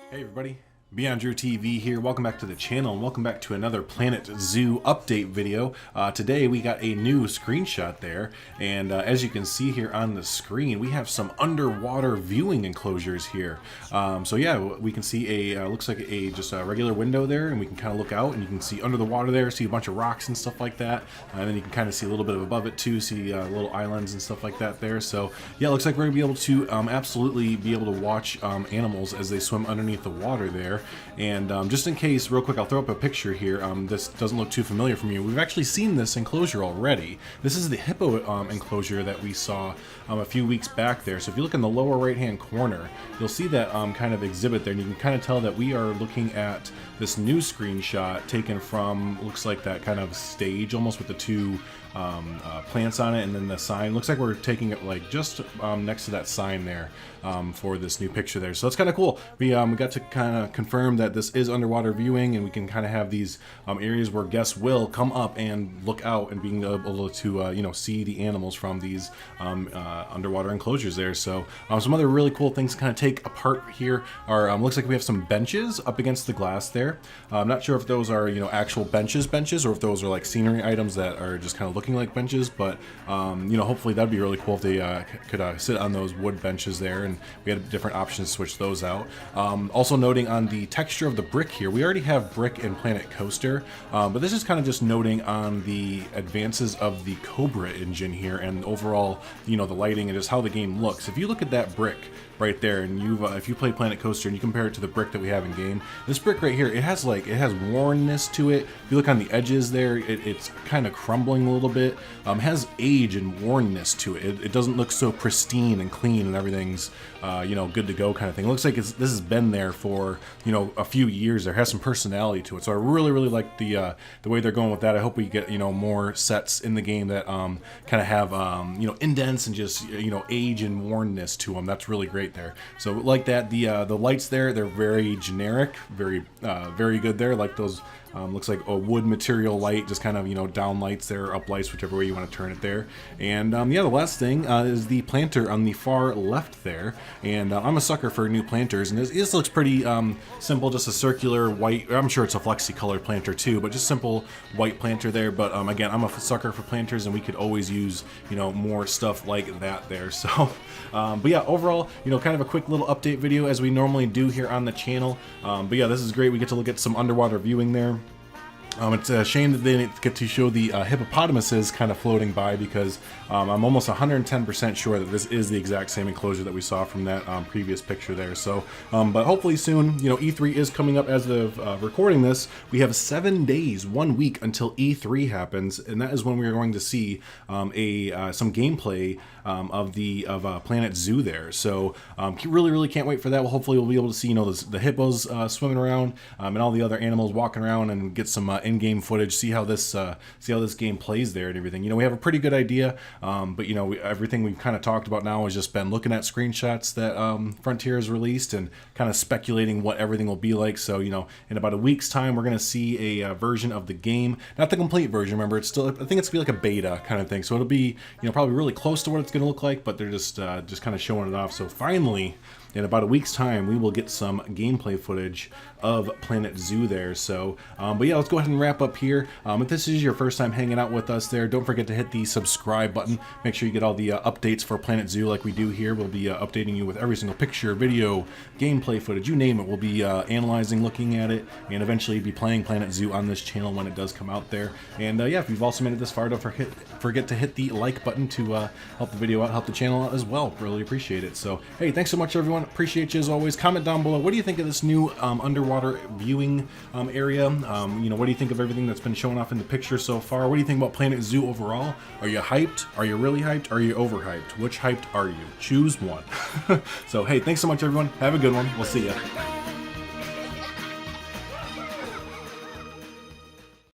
Hey everybody, Beyond Drew TV here. Welcome back to the channel and welcome back to another Planet Zoo update video. Today we got a new screenshot there, and as you can see here on the screen, we have some underwater viewing enclosures here. So yeah, we can see a looks like just a regular window there, and we can kind of look out and you can see under the water there, see a bunch of rocks and stuff like that, and then you can kind of see a little bit of above it too, see little islands and stuff like that there. So yeah, it looks like we're gonna be able to absolutely be able to watch animals as they swim underneath the water there. And just in case, real quick, I'll throw up a picture here. This doesn't look too familiar from you. We've actually seen this enclosure already. This is the Hippo enclosure that we saw a few weeks back there. So if you look in the lower right hand corner, you'll see that kind of exhibit there, and you can kind of tell that we are looking at this new screenshot taken from, looks like that kind of stage almost with the two plants on it and then the sign. Looks like we're taking it like just next to that sign there for this new picture there. So that's kind of cool. We got to kind of confirm that this is underwater viewing, and we can kind of have these areas where guests will come up and look out and being able to you know, see the animals from these underwater enclosures there. So some other really cool things to kind of take apart here are looks like we have some benches up against the glass there. I'm not sure if those are, you know, actual benches or if those are like scenery items that are just kind of looking like benches, but you know, hopefully that'd be really cool if they could sit on those wood benches there, and we had different options to switch those out. Also noting on the texture of the brick here, we already have brick in Planet Coaster, but this is kind of just noting on the advances of the Cobra engine here and overall, you know, the lighting and just how the game looks. If you look at that brick right there, and if you play Planet Coaster and you compare it to the brick that we have in game, this brick right here, it has wornness to it. If you look on the edges there, it's kind of crumbling a little bit. Has age and wornness to it. It doesn't look so pristine and clean and everything's you know, good to go kind of thing. It looks like this has been there for, you know, a few years. There has some personality to it. So I really like the way they're going with that. I hope we get, you know, more sets in the game that kind of have you know, indents and just, you know, age and wornness to them. That's really great there. So like that, the lights there, they're very generic, very good there. Like those looks like a wood material light, just kind of, you know, down lights there, up lights, whichever way you want to turn it there. And yeah, the last thing is the planter on the far left there. And I'm a sucker for new planters, and this looks pretty simple, just a circular white, I'm sure it's a flexi colored planter too, but just simple white planter there. But again, I'm a sucker for planters, and we could always use, you know, more stuff like that there. So but yeah, overall, you know, kind of a quick little update video as we normally do here on the channel. But yeah, this is great. We get to look at some underwater viewing there. It's a shame that they didn't get to show the hippopotamuses kind of floating by, because I'm almost 110% sure that this is the exact same enclosure that we saw from that previous picture there. So, but hopefully soon, you know, E3 is coming up as of recording this. We have 7 days, 1 week until E3 happens, and that is when we are going to see some gameplay of Planet Zoo there. So really can't wait for that. Well, hopefully we'll be able to see, you know, the hippos swimming around and all the other animals walking around, and get some in-game footage, see how this game plays there and everything. You know, we have a pretty good idea, but you know, everything we've kind of talked about now has just been looking at screenshots that Frontier has released and kind of speculating what everything will be like. So, you know, in about a week's time, we're going to see a version of the game, not the complete version. Remember, it's still, I think it's gonna be like a beta kind of thing. So it'll be, you know, probably really close to what it's going to look like, but they're just kind of showing it off. So finally, in about a week's time, we will get some gameplay footage of Planet Zoo there. So, but yeah, let's go ahead and wrap up here. If this is your first time hanging out with us there, don't forget to hit the subscribe button. Make sure you get all the updates for Planet Zoo like we do here. We'll be updating you with every single picture, video, gameplay footage, you name it. We'll be analyzing, looking at it, and eventually be playing Planet Zoo on this channel when it does come out there. And yeah, if you've also made it this far, don't forget to hit the like button to help the video out, help the channel out as well. Really appreciate it. So, hey, thanks so much, everyone. Appreciate you as always. Comment down below, what do you think of this new underwater viewing area? You know, what do you think of everything that's been shown off in the picture so far? What do you think about Planet Zoo overall? Are you hyped? Are you really hyped? Are you overhyped? Which hyped are you? Choose one. So hey, thanks so much, everyone. Have a good one. We'll see ya.